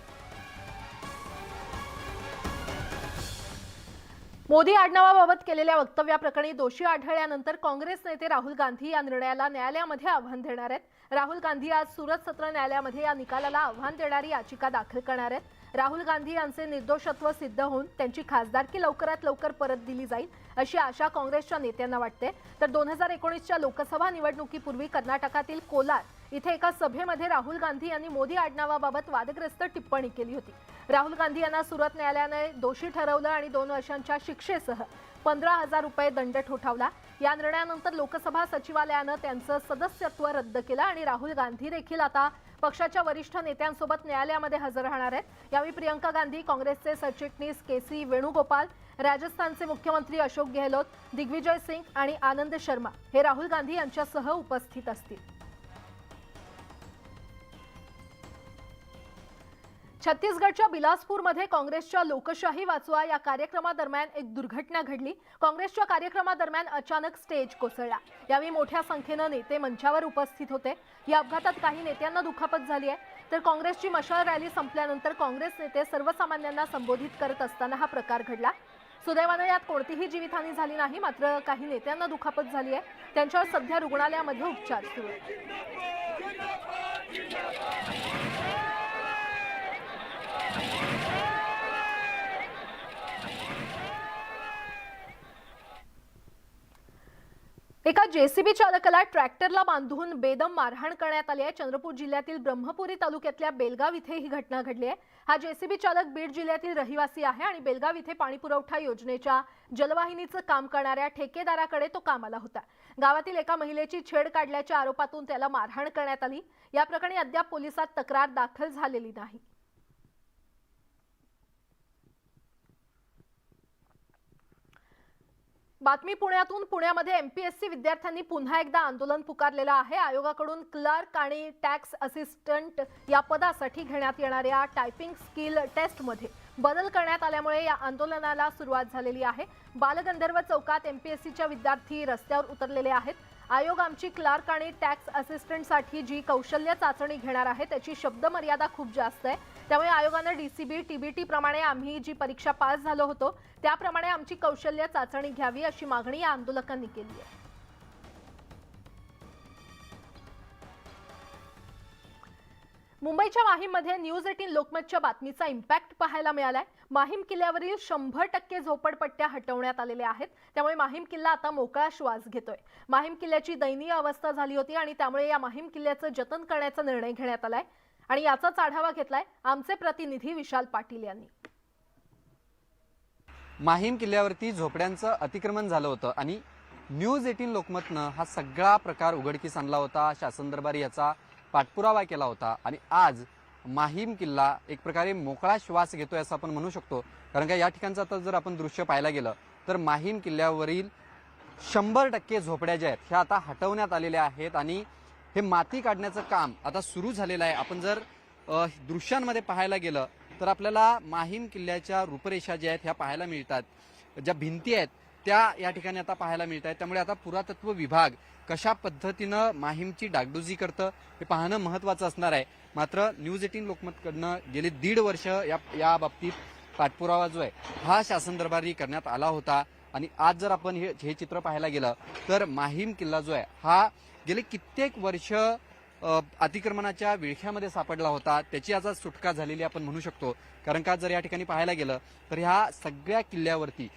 मोदी आडनावाबाबत केलेल्या वक्तव्याप्रकरणी दोषी आढळल्यानंतर काँग्रेस नेते राहुल गांधी या निर्णयाला न्यायालयामध्ये आव्हान देणार आहेत. राहुल गांधी आज सुरत सत्र न्यायालयामध्ये या निकालाला आव्हान देणारी याचिका दाखल करणार आहेत. राहुल गांधी यांचे निर्दोषत्व सिद्ध होऊन त्यांची खासदारकी लवकरात लवकर परत दिली जाईल अशी आशा काँग्रेसच्या नेत्यांना वाटते. तर 2019च्या लोकसभा निवडणुकीपूर्वी कर्नाटकातील कोलार इथे एका सभेमध्ये राहुल गांधी यांनी मोदी आडनावाबाबत वादग्रस्त टिप्पणी केली होती. राहुल गांधी यांना सुरत न्यायालयाने दोषी ठरवलं आणि 2 वर्षांच्या शिक्षेसह 15,000 रुपये दंड ठोठावला. या निर्णयानंतर लोकसभा सचिवालयानं त्यांचं सदस्यत्व रद्द केलं आणि राहुल गांधी देखील आता पक्षाच्या वरिष्ठ नेत्यांसोबत न्यायालयामध्ये हजर राहणार आहेत. यावेळी प्रियंका गांधी, काँग्रेसचे सरचिटणीस के.सी. वेणुगोपाल, राजस्थानचे मुख्यमंत्री अशोक गेहलोत, दिग्विजय सिंग आणि आनंद शर्मा हे राहुल गांधी यांच्यासह उपस्थित असतील. छत्तीसगडच्या बिलासपूरमध्ये काँग्रेसच्या लोकशाही वाचवा या कार्यक्रमादरम्यान एक दुर्घटना घडली. काँग्रेसच्या कार्यक्रमादरम्यान अचानक स्टेज कोसळला. यावेळी मोठ्या संख्येनं नेते मंचावर उपस्थित होते. या अपघातात काही नेत्यांना दुखापत झाली आहे. तर काँग्रेसची मशाल रॅली संपल्यानंतर काँग्रेस नेते सर्वसामान्यांना संबोधित करत असताना हा प्रकार घडला. सुदैवानं यात कोणतीही जीवितहानी झाली नाही. मात्र काही नेत्यांना दुखापत झाली आहे. त्यांच्यावर सध्या रुग्णालयामध्ये उपचार सुरू आहेत. एका जेसीबी चालकाला ट्रॅक्टरला बांधून बेदम मारहाण करण्यात आली आहे. चंद्रपूर जिल्ह्यातील ब्रह्मपुरी तालुक्यातल्या बेलगाव इथे ही घटना घडली आहे. हा जेसीबी चालक बीड जिल्ह्यातील रहिवासी आहे आणि बेलगाव इथे पाणीपुरवठा योजनेच्या जलवाहिनीचं काम करणाऱ्या ठेकेदाराकडे तो कामाला होता. गावातील एका महिलेची छेड काढल्याच्या आरोपातून त्याला मारहाण करण्यात आली. या प्रकरणी अद्याप पोलिसात तक्रार दाखल झालेली नाही. बातमी पुण्यातून. पुण्यामध्ये एमपीएससी विद्यार्थ्यांनी पुन्हा एकदा आंदोलन पुकारलेलं आहे. आयोगाकडून क्लर्क आणि टॅक्स असिस्टंट या पदासाठी घेण्यात येणाऱ्या टायपिंग स्किल टेस्टमध्ये बदल करण्यात आल्यामुळे या आंदोलनाला सुरुवात झालेली आहे. बालगंधर्व चौकात एमपीएससीच्या विद्यार्थी रस्त्यावर उतरलेले आहेत. आयोग आमची क्लर्क आणि टॅक्स असिस्टंटसाठी जी कौशल्य चाचणी घेणार आहे त्याची शब्द मर्यादा खूप जास्त आहे. त्यामुळे आयोगानं डीसीबी टीबीटी प्रमाणे आम्ही जी परीक्षा पास झालो होतो त्याप्रमाणे आमची कौशल्य चाचणी घ्यावी अशी मागणी या आंदोलकांनी केली आहे. मुंबईच्या माहीममध्ये न्यूज 18 लोकमतच्या बातमीचा इम्पॅक्ट पाहायला मिळालाय. माहीम किल्ल्यावरील 100% झोपडपट्ट्या हटवण्यात आलेल्या आहेत. त्यामुळे माहीम किल्ला आता मोकळा श्वास घेतोय. माहीम किल्ल्याची दयनीय अवस्था झाली होती आणि त्यामुळे या माहीम किल्ल्याचं जतन करण्याचा निर्णय घेण्यात आलाय आणि याचाच आढावा घेतलाय आमचे प्रतिनिधी विशाल पाटील यांनी. माहीम किल्ल्यावरती झोपड्यांचं अतिक्रमण झालं होतं आणि न्यूज 18 लोकमतनं हा सगळा प्रकार उघडकीस आणला होता. शासन दरबारी याचा पाठपुरावा केला होता आणि आज माहीम किल्ला एक प्रकारे मोकळा श्वास घेतोय असं आपण म्हणू शकतो. कारण का या ठिकाणचं आता जर आपण दृश्य पाहायला गेलं तर माहीम किल्ल्यावरील 100% झोपड्या ज्या आहेत ह्या आता हटवण्यात आलेल्या आहेत आणि हे माती काढण्याचं काम आता सुरू झालेलं आहे. आपण जर दृश्यांमध्ये पाहायला गेलं तर आपल्याला माहीम किल्ल्याच्या रूपरेषा ज्या आहेत ह्या पाहायला मिळतात. ज्या भिंती आहेत त्या या ठिकाणी आता पाहायला मिळत आहेत. त्यामुळे आता पुरातत्व विभाग कशा पद्धतीनं माहीमची डागडुजी करतं हे पाहणं महत्त्वाचं असणार आहे. मात्र न्यूज 18 लोकमतकडनं गेली 1.5 वर्ष या बाबतीत पाठपुरावा जो आहे हा शासन दरबारी करण्यात आला होता. आणि आज जर आपण हे चित्र पाहायला गेलं तर माहीम किल्ला जो आहे हा गेले कित्येक वर्ष अतिक्रमणाच्या विळख्यामध्ये सापडला होता. त्याची आज सुटका झालेली आपण म्हणू शकतो. कारण का जर या ठिकाणी पाहायला गेलं तर ह्या सगळ्या किल्ल्यावरती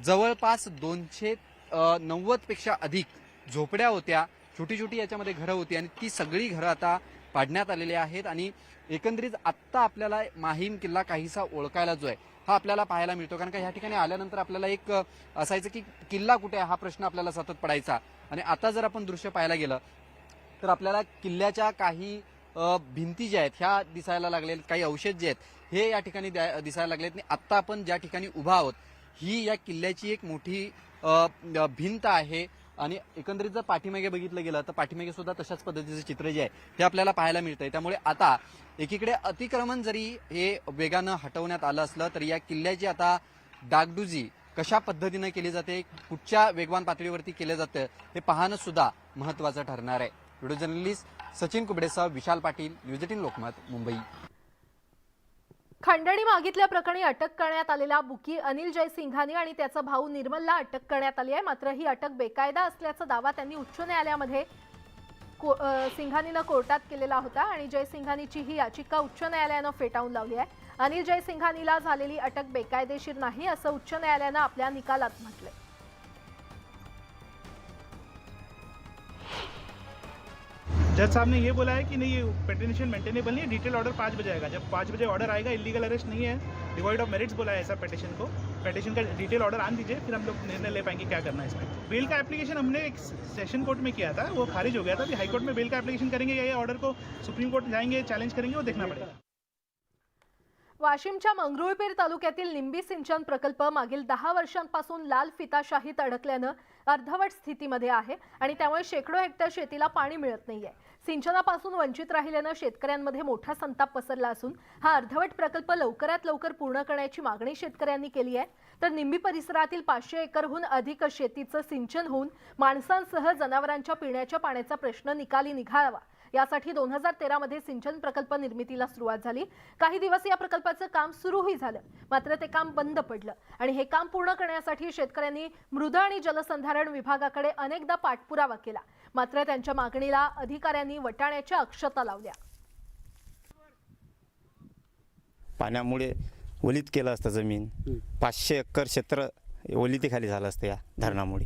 जवळपास 290 पेक्षा अधिक झोपड्या होत्या, छोटी छोटी याच्यामध्ये घरं होती आणि ती सगळी घरं आता पाडण्यात आलेली आहेत. आणि एकंदरीत आत्ता आपल्याला माहीम किल्ला काहीसा ओळखायला जो आहे हा आपल्याला पाहायला मिळतो. कारण का ह्या ठिकाणी आल्यानंतर आपल्याला एक असायचं की किल्ला कुठे आहे हा प्रश्न आपल्याला सतत पडायचा. आणि आता जर आपण दृश्य पाहायला गेलं तर आपल्याला किल्ल्याच्या काही भिंती ज्या आहेत ह्या दिसायला लागलेत, काही अवशेष जे आहेत हे या ठिकाणी दिसायला लागलेत. आणि आत्ता आपण ज्या ठिकाणी उभा आहोत ही या किल्ल्याची एक मोठी भिंत आहे. आणि एकंदरीत जर पाठीमागे बघितलं गेलं तर पाठीमागे सुद्धा तशाच पद्धतीचे चित्र जे आहे हे आपल्याला पाहायला मिळतंय. त्यामुळे आता एकीकडे अतिक्रमण जरी हे वेगानं हटवण्यात आलं असलं तरी या किल्ल्याची आता डागडुजी कशा पद्धतीनं केली जाते, कुठच्या वेगवान पातळीवरती केलं जातं हे पाहणं सुद्धा महत्त्वाचं ठरणार आहे. Video journalist Sachin कुबडेसह Vishal Patil, news 18 Lokmat, Mumbai. खंडणी मागितल्या प्रकरणी अटक करण्यात आलेला बुकी अनिल जयसिंघानी आणि त्याचा भाऊ निर्मलला अटक करण्यात आली आहे. मात्र ही अटक बेकायदा असल्याचा दावा त्यांनी उच्च न्यायालयामध्ये सिंघानीनं कोर्टात केलेला होता आणि जयसिंघानीची ही याचिका उच्च न्यायालयानं फेटाळून लावली आहे. अनिल जयसिंघानीला झालेली अटक बेकायदेशीर नाही असं उच्च न्यायालयानं आपल्या निकालात म्हटलंय. जज साहब ने ये बोला है कि नहीं ये पेटिशन मेंटेनेबल नहीं है, डिटेल ऑर्डर 5 बजे आएगा. जब 5 बजे ऑर्डर आएगा, इलीगल अरेस्ट नहीं है, डिवॉइड ऑफ मेरिट्स बोला है ऐसा पेटिशन को. पेटिशन का डिटेल ऑर्डर आन दीजिए, फिर हम लोग निर्णय ले पाएंगे क्या करना है इसमें. बेल का एप्लीकेशन हमने एक सेशन कोर्ट में किया था, वो खारिज हो गया था. अभी हाई कोर्ट में बेल का एप्लीकेशन करेंगे या ये ऑर्डर को सुप्रीम कोर्ट जाएंगे चैलेंज करेंगे, वो देखना पड़ेगा. वाशिमच्या मंगरुळपीर तालुक्यातील निंबी सिंचन प्रकल्प मागील 10 वर्षांपासून लाल फिताशाहीत अडकल्यानं अर्धवट स्थितीमध्ये आहे आणि त्यामुळे शेकडो हेक्टर शेतीला पाणी मिळत नाहीये. सिंचनापासून वंचित राहिल्यानं शेतकऱ्यांमध्ये मोठा संताप पसरला असून हा अर्धवट प्रकल्प लवकरात लवकर पूर्ण करण्याची मागणी शेतकऱ्यांनी केली आहे. तर निंबी परिसरातील 500 एकरहून अधिक शेतीचं सिंचन होऊन माणसांसह जनावरांच्या पिण्याच्या पाण्याचा प्रश्न निकाली निघावा यासाठी 2013 मध्ये सिंचन प्रकल्प निर्मितीला सुरुवात झाली. काही दिवस या प्रकल्पाचं काम सुरूही झालं, मात्र ते काम बंद पडलं आणि हे काम पूर्ण करण्यासाठी शेतकऱ्यांनी मृद आणि जलसंधारण विभागाकडे अनेकदा पाठपुरावा केला. मात्र त्यांच्या मागणीला अधिकाऱ्यांनी वटाण्याच्या अक्षता लावल्या. पाण्यामुळे ओलीत केलं असतं जमीन, 500 एकर क्षेत्र ओलितीखाली झालं असतं या धरणामुळे.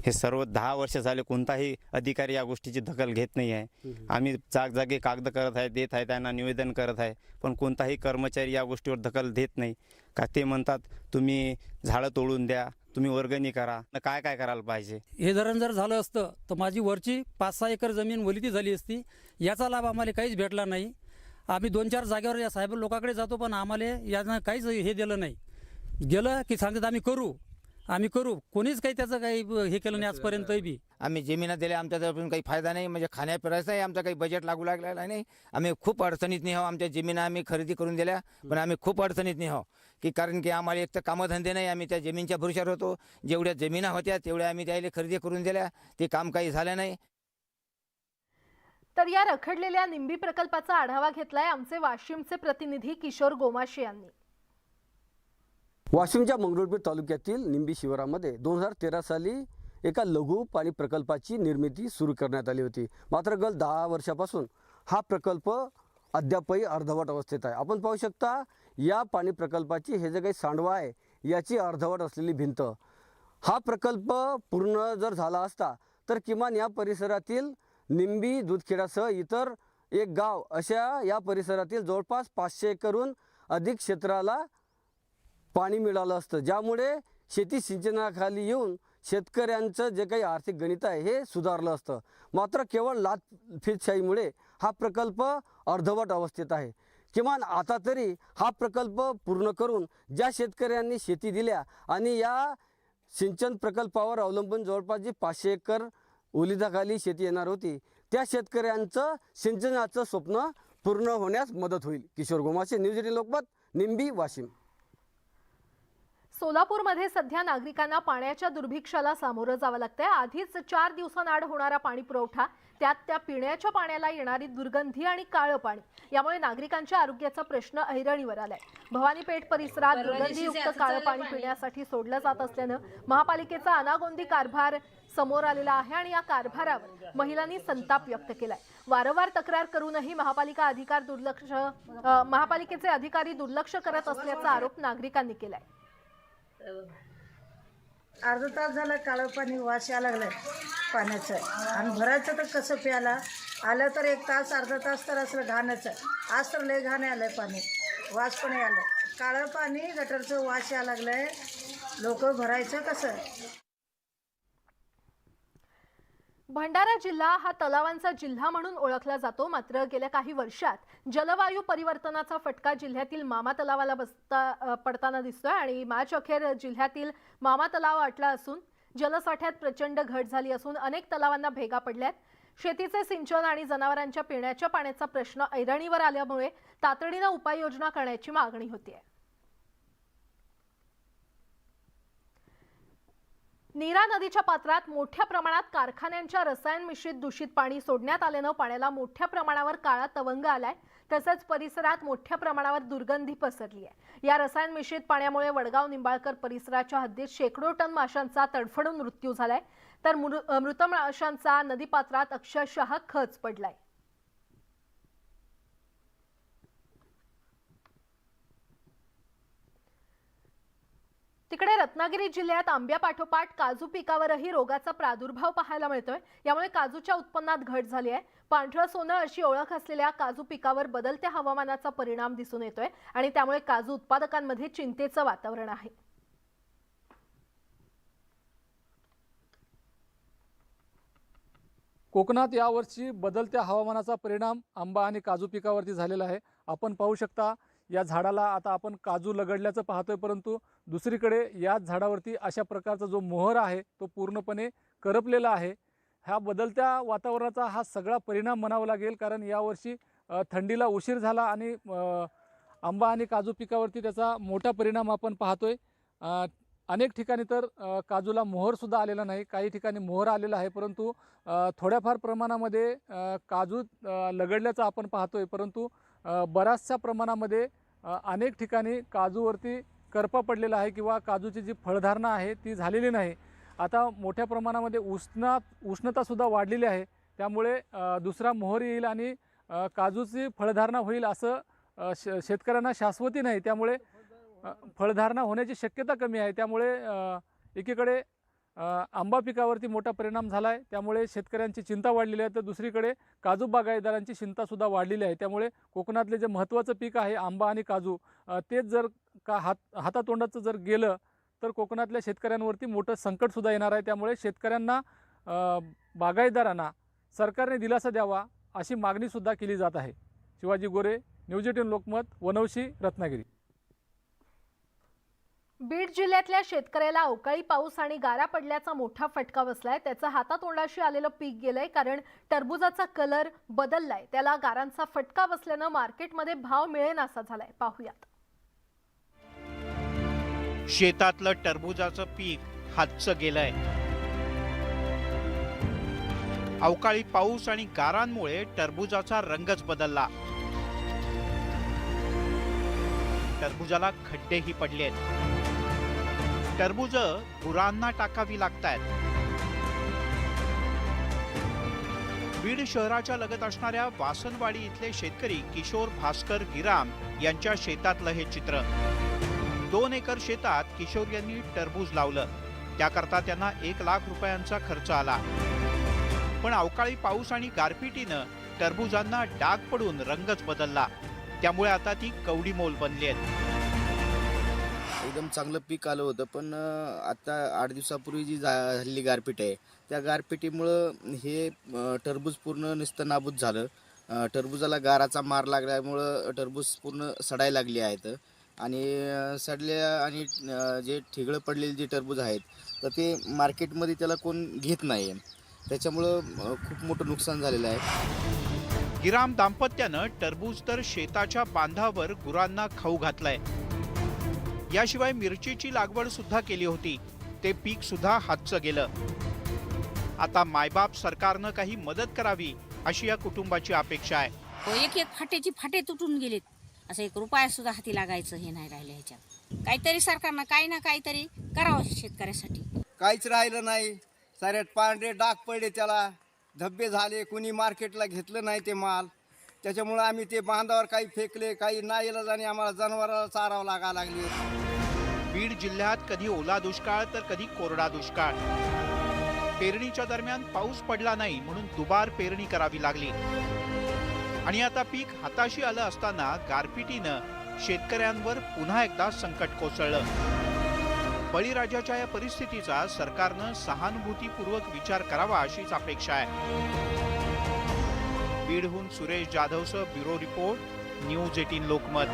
हे सर्व 10 वर्ष झाले कोणताही अधिकारी या गोष्टीची दखल घेत नाही आहे. आम्ही जागजागी कागद करत आहे, देत आहे, त्यांना निवेदन करत आहे, पण कोणताही कर्मचारी या गोष्टीवर दखल देत नाही. का ते म्हणतात तुम्ही झाडं तोडून द्या, तुम्ही वर्गणी करा. काय काय करायला पाहिजे. हे धरण जर झालं असतं तर माझी वरची 5-6 एकर जमीन ओलिती झाली असती. याचा लाभ आम्हाला काहीच भेटला नाही. आम्ही 2-4 जागेवर या साहेब लोकांकडे जातो पण आम्हाला यानं काहीच हे दिलं नाही. गेलं की सांगतात आम्ही करू, कोणीच काही त्याचं काही हे केलं नाही आजपर्यंत. बी आम्ही जमिना दिल्या, आमच्याजवळ काही फायदा नाही, म्हणजे खाण्यापिण्याचाही आमचा काही बजेट लागू लागलेला नाही. आम्ही खूप अडचणीत नाही आहो. आमच्या जमिना आम्ही खरेदी करून दिल्या पण आम्ही खूप अडचणीत नाही आहो की कारण की आम्हाला एक तर कामधंदे नाही. आम्ही त्या जमीनच्या भरोश्यावर होतो. जेवढ्या जमिना होत्या तेवढ्या आम्ही त्याला खरेदी करून दिल्या, ते काम काही झालं नाही. तर या रखडलेल्या निंबी प्रकल्पाचा आढावा घेतलाय आमचे वाशिमचे प्रतिनिधी किशोर गोमाशे यांनी. वाशिमच्या मंगरुळपीर तालुक्यातील निंबी शिवारामध्ये 2013 साली एका लघु पाणी प्रकल्पाची निर्मिती सुरू करण्यात आली होती. मात्र गेल्या 10 वर्षापासून हा प्रकल्प अद्यापही अर्धवट अवस्थेत आहे. आपण पाहू शकता या पाणी प्रकल्पाची हे जे काही सांडवा आहे याची अर्धवट असलेली भिंत. हा प्रकल्प पूर्ण जर झाला असता तर किमान या परिसरातील निंबी दूधखेडासह इतर एक गाव अशा या परिसरातील जवळपास 500 एकरहून अधिक क्षेत्राला पाणी मिळालं असतं, ज्यामुळे शेती सिंचनाखाली येऊन शेतकऱ्यांचं जे काही आर्थिक गणित आहे हे सुधारलं असतं. मात्र केवळ लाचफितशाहीमुळे हा प्रकल्प अर्धवट अवस्थेत आहे. किमान आता तरी हा प्रकल्प पूर्ण करून ज्या शेतकऱ्यांनी शेती दिल्या आणि या सिंचन प्रकल्पावर अवलंबून जवळपास जी 500 एकर ओलिताखाली शेती येणार होती त्या शेतकऱ्यांचं सिंचनाचं स्वप्न पूर्ण होण्यास मदत होईल. किशोर गोमाशे, न्यूज 18 लोकमत, निंबी, वाशिम. सोलापूरमध्ये सध्या नागरिकांना पाण्याच्या दुर्भिक्षाला सामोरं जावं लागतंय. आधीच 4 दिवसांआड होणारा पाणी पुरवठा, त्यात त्या पिण्याच्या पाण्याला येणारी दुर्गंधी आणि काळं पाणी यामुळे नागरिकांच्या आरोग्याचा प्रश्न ऐरणीवर आलाय. भवानीपेठ परिसरात दुर्गंधीयुक्त काळं पाणी पिण्यासाठी सोडलं जात असल्यानं महापालिकेचा अनागोंदी कारभार समोर आलेला आहे आणि या कारभारावर महिलांनी संताप व्यक्त केलाय. वारंवार तक्रार करूनही महापालिकेचे अधिकारी दुर्लक्ष करत असल्याचा आरोप नागरिकांनी केलाय. अर्धा तास झालं काळं पाणी वास यायला लागलाय पाण्याचं, आणि भरायचं तर कसं प्यायला आलं तर 1 तास अर्धा तास तर असलं घाणाचं. आज तर लय घाण आलंय पाणी, वास पण यायला काळं पाणी गटरचं वास यायला लागलंय. लोक भरायचं कसं? भंडारा जिल्हा हा तलावांचा जिल्हा म्हणून ओळखला जातो. मात्र गेल्या काही वर्षात जलवायू परिवर्तनाचा फटका जिल्ह्यातील मामा तलावाला पडताना दिसतोय आणि मार्च अखेर जिल्ह्यातील मामा तलाव आटला असून जलसाठ्यात प्रचंड घट झाली असून अनेक तलावांना भेगा पडल्यात. शेतीचे सिंचन आणि जनावरांच्या पिण्याच्या पाण्याचा प्रश्न ऐरणीवर आल्यामुळे तातडीनं उपाययोजना करण्याची मागणी होतीये. नीरा नदीच्या पात्रात मोठ्या प्रमाणात कारखान्यांच्या रसायन मिश्रित दूषित पाणी सोडण्यात आल्यानं पाण्याला मोठ्या प्रमाणावर काळा तवंग आलाय. तसंच परिसरात मोठ्या प्रमाणावर दुर्गंधी पसरली आहे. या रसायन मिश्रित पाण्यामुळे वडगाव निंबाळकर परिसराच्या हद्दीत शेकडो टन माशांचा तडफडून मृत्यू झालाय, तर मृत माशांचा नदीपात्रात अक्षरशः खच पडलाय. तिकडे रत्नागिरी जिल्ह्यात आंब्यापाठोपाठ काजू पिकावरही रोगाचा प्रादुर्भाव पाहायला मिळतोय. यामुळे काजूच्या उत्पन्नात घट झाली आहे. पांढरं सोनं अशी ओळख असलेल्या काजू पिकावर बदलत्या हवामानाचा परिणाम दिसून येतोय आणि त्यामुळे काजू उत्पादकांमध्ये चिंतेचं वातावरण आहे. कोकणात यावर्षी बदलत्या हवामानाचा परिणाम आंबा आणि काजू पिकावरती झालेला आहे. आपण पाहू शकता या झाडाला आता आपण काजू लगडल्याचं पाहतोय, परंतु दुसरीकडे याच झाडावरती अशा प्रकारचा जो मोहर आहे तो पूर्णपणे करपलेला आहे. ह्या बदलत्या वातावरणाचा हा सगळा परिणाम म्हणावा लागेल, कारण यावर्षी थंडीला उशीर झाला आणि आंबा आणि काजू पिकावरती त्याचा मोठा परिणाम आपण पाहतोय. अनेक ठिकाणी तर काजूला मोहरसुद्धा आलेला नाही, काही ठिकाणी मोहर आलेला आहे, परंतु थोड्याफार प्रमाणामध्ये काजू लगडल्याचं आपण पाहतोय. परंतु बऱ्याचशा प्रमाणामध्ये अनेक ठिकाणी काजूवरती करपा पडलेला आहे किंवा काजूची जी फळधारणा आहे ती झालेली नाही. आता मोठ्या प्रमाणामध्ये उष्णतासुद्धा वाढलेली आहे, त्यामुळे दुसरा मोहर येईल आणि काजूची फळधारणा होईल असं शेतकऱ्यांना शाश्वती नाही. त्यामुळे फळधारणा होण्याची शक्यता कमी आहे. त्यामुळे एकीकडे आंबा पिकावरती मोठा परिणाम झाला आहे, त्यामुळे शेतकऱ्यांची चिंता वाढलेली आहे, तर दुसरीकडे काजू बागायतदारांची चिंतासुद्धा वाढलेली आहे. त्यामुळे कोकणातले जे महत्त्वाचं पीक आहे आंबा आणि काजू, तेच जर का हातातोंडाचं जर गेलं तर कोकणातल्या शेतकऱ्यांवरती मोठं संकटसुद्धा येणार आहे. त्यामुळे शेतकऱ्यांना बागायतदारांना सरकारने दिलासा द्यावा अशी मागणीसुद्धा केली जात आहे. शिवाजी गोरे, न्यूज 18 लोकमत, वनवशी, रत्नागिरी. बीड जिल्ह्यातल्या शेतकऱ्याला अवकाळी पाऊस आणि गारा पडल्याचा मोठा फटका बसलाय. त्याचं हातातोंडाशी आलेलं पीक गेलंय, कारण टरबूजाचा कलर बदललाय. त्याला गारांचा फटका बसल्यानं मार्केटमध्ये भाव मिळेनासा झालाय. पाहूयात. शेतातलं टरबूजाचं पीक हातचं गेलंय. अवकाळी पाऊस आणि गारांमुळे टरबूजाचा रंगच बदलला. टरबूजाला खड्डेही पडलेत. टरबूज गुरांना टाकावी लागतायत. बीड शहराच्या लगत असणाऱ्या वासनवाडी इथले शेतकरी किशोर भास्कर गिराम यांच्या शेतातलं हे चित्र. 2 एकर शेतात किशोर यांनी टरबूज लावलं. त्याकरता त्यांना 1 लाख रुपयांचा खर्च आला. पण अवकाळी पाऊस आणि गारपिटीनं टरबूजांना डाग पडून रंगच बदलला. त्यामुळे आता ती कवडी मोल बनली आहेत. एकदम चांगलं पीक आलं होतं, पण आता 8 दिवसापूर्वी जी झालेली गारपीट आहे त्या गारपिटीमुळं हे टरबूज पूर्ण नुसतं नाबूद झालं. टरबूजाला गाराचा मार लागल्यामुळं टरबूज पूर्ण सडायला लागली आहेत आणि सडल्या आणि जे ठिगळं पडलेले जे टरबूज आहेत तर ते मार्केटमध्ये त्याला कोण घेत नाही. त्याच्यामुळं खूप मोठं नुकसान झालेलं आहे. गिराम दाम्पत्यानं टरबूज तर शेताच्या बांधावर गुरांना खाऊ घातलाय. याशिवाय मिरचीची लागवड सुद्धा केली होती. ते पीक सुद्धा हातचं गेलं. आता मायबाप सरकारनं काही मदत करावी अशी या कुटुंबाची अपेक्षा आहे. एक एक फाट्याची फाटे तुटून गेलेत. असं 1 रुपया सुद्धा हाती लागायचं हे नाही राहिलं. ह्याच्यात काहीतरी सरकारनं काही ना काहीतरी करावं शेतकऱ्यासाठी. काहीच राहिलं नाही. साऱ्यात पांढरे डाग पडले, त्याला धब्बे झाले. कुणी मार्केटला घेतलं नाही ते माल. त्याच्यामुळे आम्ही ते बांधावर काही फेकले, काही नाही इलाज आणि आम्हाला जनावराला चारावं लागायला लागले. बीड जिल्ह्यात कधी ओला दुष्काळ तर कधी कोरडा दुष्काळ. पेरणीच्या दरम्यान पाऊस पडला नाही म्हणून दुबार पेरणी करावी लागली. आणि आता पीक हाताशी आलं असताना गारपिटीनं शेतकऱ्यांवर पुन्हा एकदा संकट कोसळलं. बळीराजाच्या या परिस्थितीचा सरकारनं सहानुभूतीपूर्वक विचार करावा अशीच अपेक्षा आहे. बीडहून सुरेश जाधवसह bureau report, news 18 Lokmat.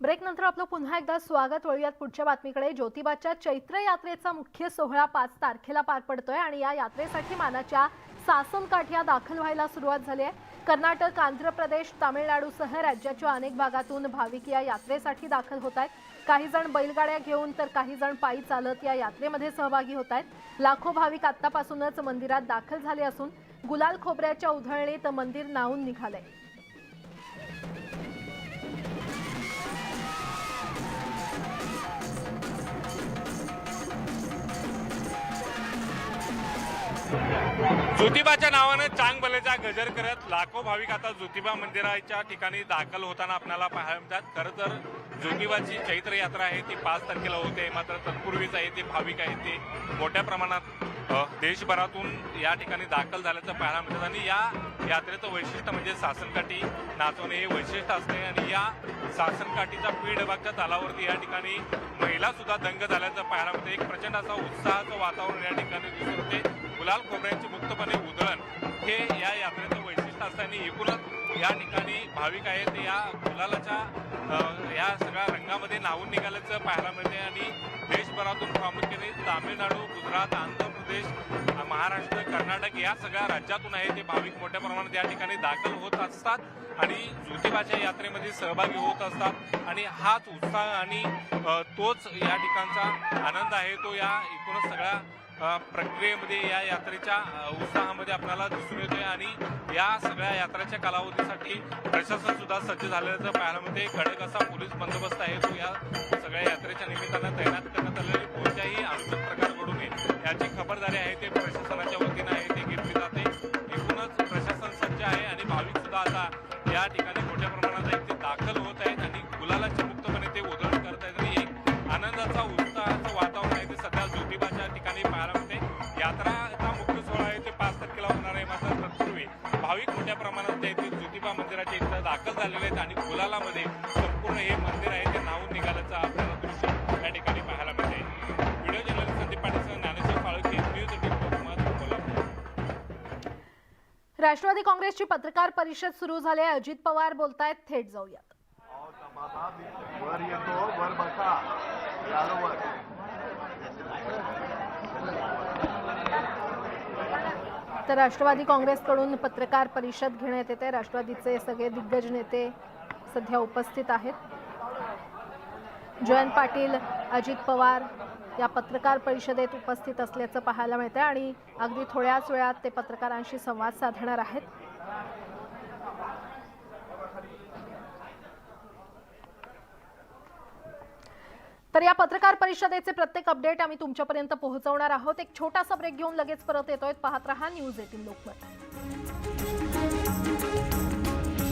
Break नंतर आपलं पुन्हा एकदा स्वागत. वळूयात पुढच्या बातमीकडे. ज्योतिबाच्या चैत्र यात्रेचा मुख्य सोहळा 5 तारखेला पार पडतोय आणि या यात्रेसाठी मानाच्या सासनकाठ्या दाखल व्हायला सुरुवात झाली आहे. कर्नाटक, आंध्र प्रदेश, तामिळनाडूसह राज्याच्या अनेक भागातून भाविक या यात्रेसाठी दाखल होत आहेत. काही जण बैलगाड्या घेऊन तर काही जण पायी चालत या यात्रेमध्ये सहभागी होत आहेत. लाखो भाविक आतापासूनच मंदिरात दाखल झाले असून गुलाल खोबऱ्याच्या उधळणीत मंदिर न्हाऊन निघालंय. ज्योतिबाच्या नावानं चांगभलेचा गजर करत लाखो भाविक आता ज्योतिबा मंदिराच्या ठिकाणी दाखल होताना आपल्याला पाहायला मिळतात. खरं तर ज्योतिबाची चैत्र यात्रा आहे ती 5 तारखेला होते. मात्र तत्पूर्वीच आहे ते भाविक आहेत ते मोठ्या प्रमाणात देशभरातून या ठिकाणी दाखल झाल्याचं पाहायला मिळतात. आणि या यात्रेचं वैशिष्ट्य म्हणजे सासनकाठी नाचवणे हे वैशिष्ट्य असते. आणि या सासनकाठीचा पीड विभागाच्या तालावरती या ठिकाणी महिला सुद्धा दंग झाल्याचं पाहायला मिळतं. एक प्रचंड असा उत्साहाचं वातावरण या ठिकाणी दिसून येते. गुलाल खोबऱ्यांची मुक्तपणे उधळण हे या यात्रेचं वैशिष्ट्य असतं. आणि एकूणच या ठिकाणी भाविक आहेत ते या गुलालाच्या या सगळ्या रंगामध्ये न्हावून निघाल्याचं पाहायला मिळते. आणि देशभरातून प्रामुख्याने तामिळनाडू, गुजरात, आंध्र प्रदेश, महाराष्ट्र, कर्नाटक या सगळ्या राज्यातून आहे ते भाविक मोठ्या प्रमाणात या ठिकाणी दाखल होत असतात आणि ज्योतिबाच्या यात्रेमध्ये सहभागी होत असतात. आणि हाच उत्साह आणि तोच या ठिकाणचा आनंद आहे तो या एकूणच सगळ्या प्रक्रियेमध्ये या यात्रेच्या उत्साहामध्ये आपल्याला दिसून येतोय. आणि या सगळ्या यात्रेच्या कालावधीसाठी प्रशासन सुद्धा सज्ज झाल्याचं पाहायला मिळते. कडक असा पोलीस बंदोबस्त आहे तो या सगळ्या यात्रेच्या निमित्तानं तैनात करण्यात आलेली. कोणत्याही अनुचित प्रकार घडू नये याची खबरदारी आहे ते प्रशासनाच्या वतीनं आहे ते घेतली जाते. एकूणच प्रशासन सज्ज आहे आणि भाविक सुद्धा आता या ठिकाणी मोठ्या प्रमाणात इथे दाखल होत आहेत आणि गुलालाची मुक्तपणे ते उधळण करत आहेत. आणि एक आनंदाचा उत्साहाचं वातावरण आहे ते सध्या ज्योतिबाच्या ठिकाणी पाहायला मिळते. यात्राचा मुख्य सोहळा आहे ते 5 तारखेला होणार आहे. मात्र तत्पूर्वी भाविक मोठ्या प्रमाणात ते ज्योतिबा मंदिराच्या इथं दाखल झालेले आहेत आणि गुलालामध्ये संपूर्ण हे मंदिर आहे ते न्हावून निघाल्याचं आपल्याला दृश्य या ठिकाणी पाहायला मिळते. व्हिडिओ जर्नलिस्ट संदीप पाटीलसह ज्ञानेश्वर फाळके, न्यूज 18 लोकमत, कोल्हापूर. राष्ट्रवादी काँग्रेसची पत्रकार परिषद सुरू झाली आहे. अजित पवार बोलतायत, थेट जाऊयात. वर येतो, वर बसा, तर राष्ट्रवादी काँग्रेसकडून पत्रकार परिषद घेण्यात येते. राष्ट्रवादीचे सगळे दिग्गज नेते सध्या उपस्थित आहेत. जयंत पाटील, अजित पवार या पत्रकार परिषदेत उपस्थित असल्याचं पाहायला मिळतंय आणि अगदी थोड्याच वेळात ते पत्रकारांशी संवाद साधणार आहेत. तर या पत्रकार परिषदेचे प्रत्येक अपडेट आम्ही तुमच्यापर्यंत पोहोचवणार आहोत. एक छोटासा ब्रेक घेऊन लगेच परत येतोय. पाहत रहा न्यूज 18 लोकमत.